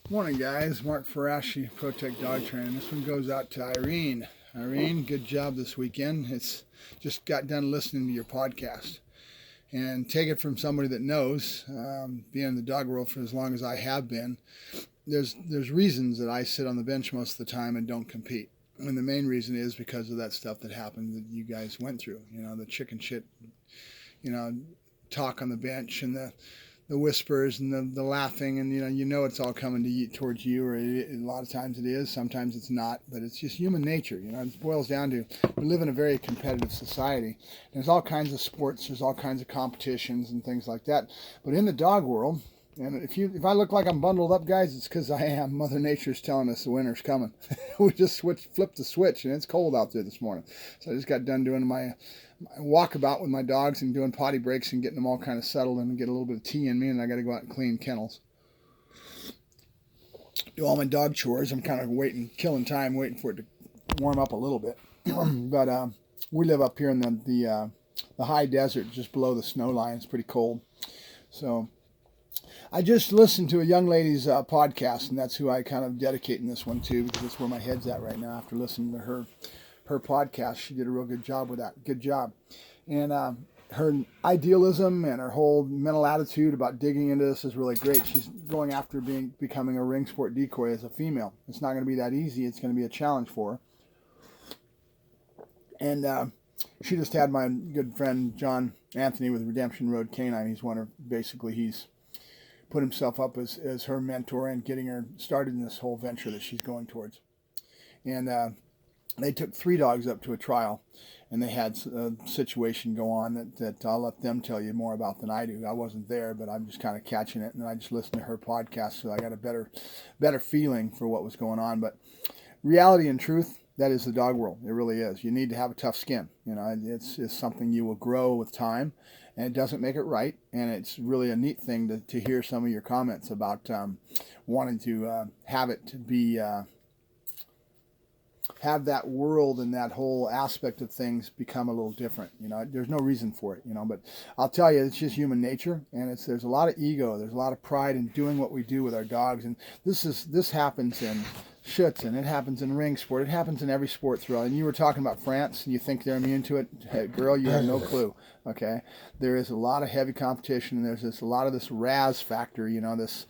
Morning, guys. Mark Ferrasci, ProTech Dog Training. This one goes out to Irene. Irene, good job this weekend. It's just got done listening to your podcast. And take it from somebody that knows, being in the dog world for as long as I have been, there's reasons that I sit on the bench most of the time and don't compete. And the main reason is because of that stuff that happened that you guys went through. The chicken shit, you know, talk on the bench and the whispers and the laughing, and it's all coming to you, towards you, or a lot of times it is, sometimes it's not, but it's just human nature. It boils down to, we live in a very competitive society. There's all kinds of sports, there's all kinds of competitions and things like that, but in the dog world, and if I look like I'm bundled up, guys, it's because I am. Mother Nature's telling us the winter's coming. We just flipped the switch, and it's cold out there this morning. So I just got done doing my walkabout with my dogs and doing potty breaks and getting them all kind of settled and get a little bit of tea in me, and I got to go out and clean kennels. Do all my dog chores. I'm kind of killing time, waiting for it to warm up a little bit. But we live up here in the high desert, just below the snow line. It's pretty cold. So I just listened to a young lady's podcast, and that's who I kind of dedicating this one to, because that's where my head's at right now after listening to her podcast. She did a real good job with that. Good job. And her idealism and her whole mental attitude about digging into this is really great. She's going after becoming a ring sport decoy as a female. It's not going to be that easy. It's going to be a challenge for her. And she just had my good friend John Anthony with Redemption Road Canine. He's put himself up as her mentor and getting her started in this whole venture that she's going towards. And they took 3 dogs up to a trial, and they had a situation go on that I'll let them tell you more about than I do. I wasn't there, but I'm just kind of catching it, and I just listened to her podcast, so I got a better feeling for what was going on. But reality and truth, that is the dog world. It really is. You need to have a tough skin. It's something you will grow with time, and it doesn't make it right. And it's really a neat thing to hear some of your comments about wanting to have it to be have that world and that whole aspect of things become a little different. There's no reason for it, but I'll tell you, it's just human nature, and there's a lot of ego, there's a lot of pride in doing what we do with our dogs, and this happens in Schutzen, it happens in ring sport, it happens in every sport throughout. And you were talking about France, and you think they're immune to it. Hey, girl, you have no clue. Okay, there is a lot of heavy competition, and there's a lot of this Raz factor, this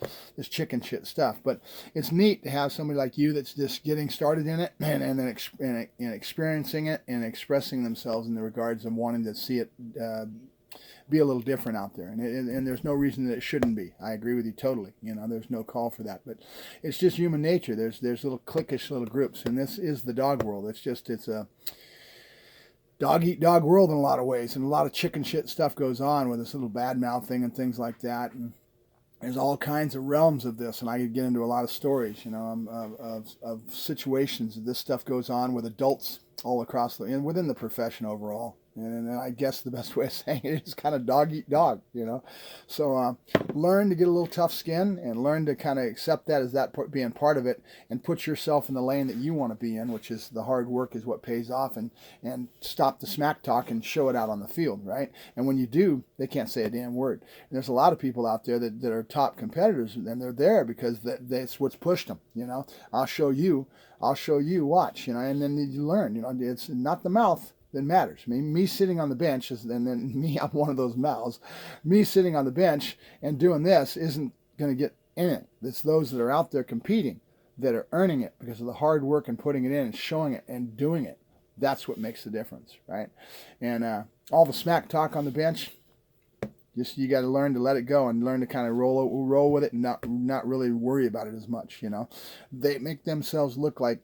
chicken shit stuff. But it's neat to have somebody like you that's just getting started in it, and then experiencing it and expressing themselves in the regards of wanting to see it be a little different out there, and there's no reason that it shouldn't be. I agree with you totally. There's no call for that, but it's just human nature. There's little cliquish little groups, and this is the dog world. It's a dog eat dog world in a lot of ways, and a lot of chicken shit stuff goes on with this little bad mouthing and things like that. And there's all kinds of realms of this, and I could get into a lot of stories, of situations that this stuff goes on with adults all across and within the profession overall. And I guess the best way of saying it is kind of dog eat dog, So learn to get a little tough skin and learn to kind of accept that as that being part of it, and put yourself in the lane that you want to be in, which is the hard work is what pays off, and stop the smack talk and show it out on the field, right? And when you do, they can't say a damn word. And there's a lot of people out there that are top competitors, and they're there because that's what's pushed them, I'll show you, watch, and then you learn, it's not the mouth that matters. Me sitting on the bench and then me, I'm one of those mouths. Me sitting on the bench and doing this isn't going to get in it. It's those that are out there competing that are earning it because of the hard work and putting it in and showing it and doing it. That's what makes the difference, right? And all the smack talk on the bench, just you got to learn to let it go and learn to kind of roll with it and not really worry about it as much. They make themselves look like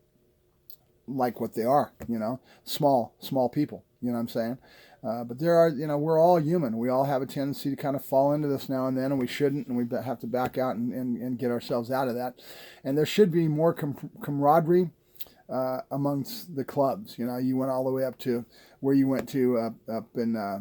what they are, small people, what I'm saying? But there are, we're all human. We all have a tendency to kind of fall into this now and then, and we shouldn't, and we have to back out and get ourselves out of that. And there should be more camaraderie amongst the clubs. You went all the way up to where you went to up in, I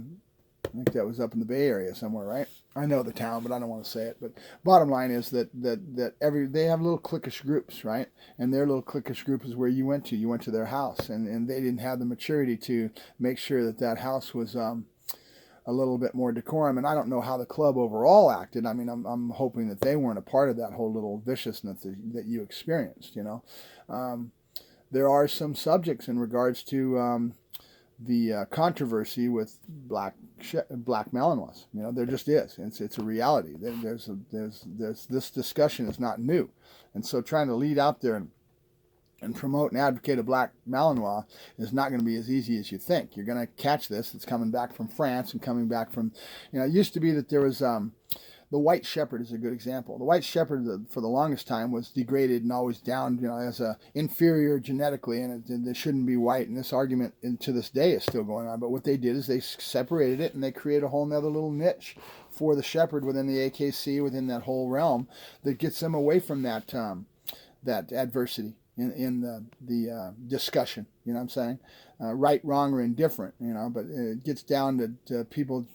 think that was up in the Bay Area somewhere, right? I know the town, but I don't want to say it. But bottom line is that they have little cliquish groups, right? And their little cliquish group is where you went to. You went to their house, and they didn't have the maturity to make sure that house was a a little bit more decorum. And I don't know how the club overall acted. I mean, I'm hoping that they weren't a part of that whole little viciousness that you experienced, you know. There are some subjects in regards to the controversy with black Malinois. You know, there just is. It's a reality. There's this discussion is not new, and so trying to lead out there and promote and advocate a black Malinois is not going to be as easy as you think. You're going to catch this. It's coming back from France and coming back from, you know, it used to be that there was the white shepherd is a good example. The white shepherd for the longest time was degraded and always down, you know, as a inferior genetically, and it shouldn't be white. And this argument to this day is still going on. But what they did is they separated it and they created a whole nother little niche for the shepherd within the AKC, within that whole realm, that gets them away from that that adversity in the discussion. You know what I'm saying? Right, wrong, or indifferent, you know, but it gets down to people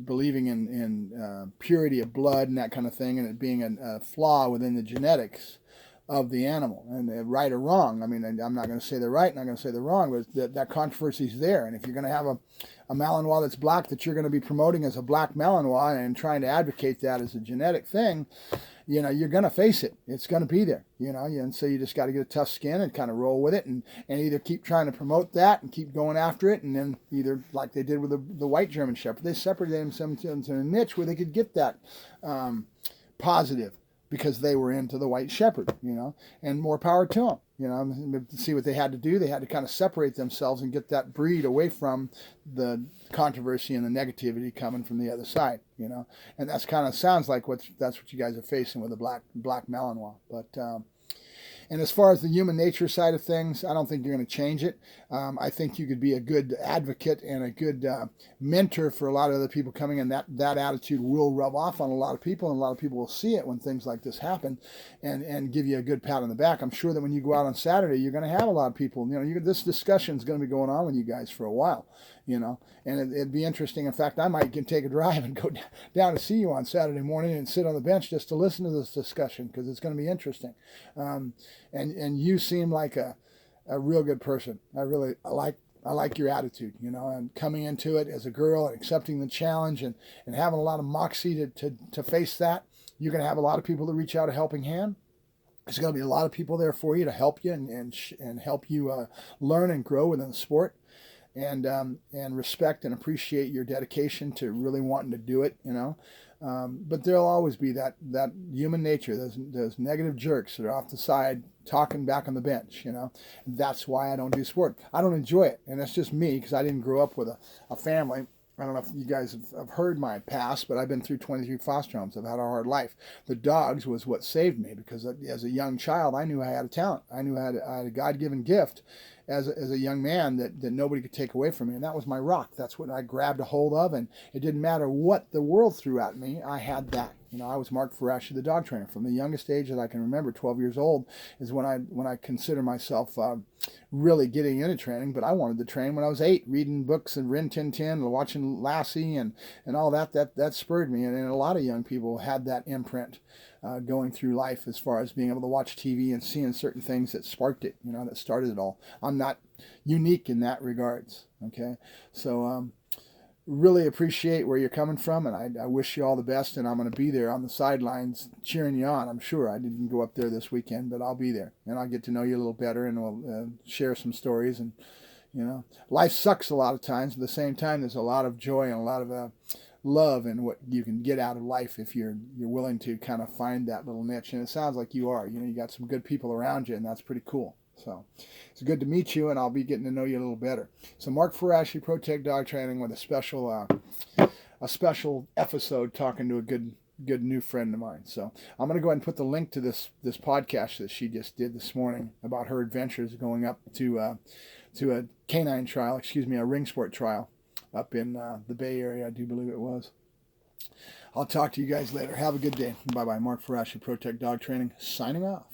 believing in purity of blood and that kind of thing, and it being a flaw within the genetics of the animal. And right or wrong, I mean, I'm not going to say they're right, not going to say they're wrong, but that controversy is there. And if you're going to have a Malinois that's black that you're going to be promoting as a black Malinois and trying to advocate that as a genetic thing, you know, you're going to face it. It's going to be there, you know, and so you just got to get a tough skin and kind of roll with it and either keep trying to promote that and keep going after it, and then either, like they did with the white German Shepherd, they separated themselves into a niche where they could get that positive because they were into the white shepherd, you know, and more power to them, you know. To see what they had to do, they had to kind of separate themselves and get that breed away from the controversy and the negativity coming from the other side, you know. And that's kind of sounds like that's what you guys are facing with a black Malinois. But and as far as the human nature side of things, I don't think you're going to change it. I think you could be a good advocate and a good mentor for a lot of other people coming in. That attitude will rub off on a lot of people, and a lot of people will see it when things like this happen and give you a good pat on the back. I'm sure that when you go out on Saturday, you're going to have a lot of people. You know, this discussion is going to be going on with you guys for a while, you know, and it'd be interesting. In fact, I might take a drive and go down to see you on Saturday morning and sit on the bench just to listen to this discussion, because it's going to be interesting. And you seem like a real good person. I like your attitude, you know, and coming into it as a girl and accepting the challenge and having a lot of moxie to face that. You're going to have a lot of people to reach out a helping hand. There's going to be a lot of people there for you to help you and help you learn and grow within the sport. And respect and appreciate your dedication to really wanting to do it, you know. But there'll always be that human nature, those negative jerks that are off the side talking back on the bench, you know. That's why I don't do sport. I don't enjoy it, and that's just me, because I didn't grow up with a family. I don't know if you guys have heard my past, but I've been through 23 foster homes. I've had a hard life. The dogs was what saved me, because as a young child, I knew I had a talent. I knew I had a God-given gift as a young man that nobody could take away from me, and that was my rock. That's what I grabbed a hold of, and it didn't matter what the world threw at me. I had that. You know, I was Mark Ferrasci, the dog trainer. From the youngest age that I can remember, 12 years old, is when I consider myself really getting into training. But I wanted to train when I was 8, reading books and Rin Tin Tin and watching Lassie and all that spurred me. And a lot of young people had that imprint going through life, as far as being able to watch TV and seeing certain things that sparked it, you know, that started it all. I'm not unique in that regards, okay? So really appreciate where you're coming from, and I wish you all the best, and I'm going to be there on the sidelines cheering you on. I'm sure I didn't go up there this weekend, but I'll be there, and I'll get to know you a little better, and we'll share some stories. And, you know, life sucks a lot of times, but at the same time, there's a lot of joy and a lot of love in what you can get out of life if you're willing to kind of find that little niche. And it sounds like you are. You know, you got some good people around you, and that's pretty cool. So it's good to meet you, and I'll be getting to know you a little better. So Mark Ferrasci, ProTech Dog Training, with a special episode talking to a good new friend of mine. So I'm going to go ahead and put the link to this podcast that she just did this morning about her adventures going up to a canine trial, a ring sport trial up in the Bay Area, I do believe it was. I'll talk to you guys later. Have a good day. Bye-bye. Mark Ferrasci, ProTech Dog Training, signing off.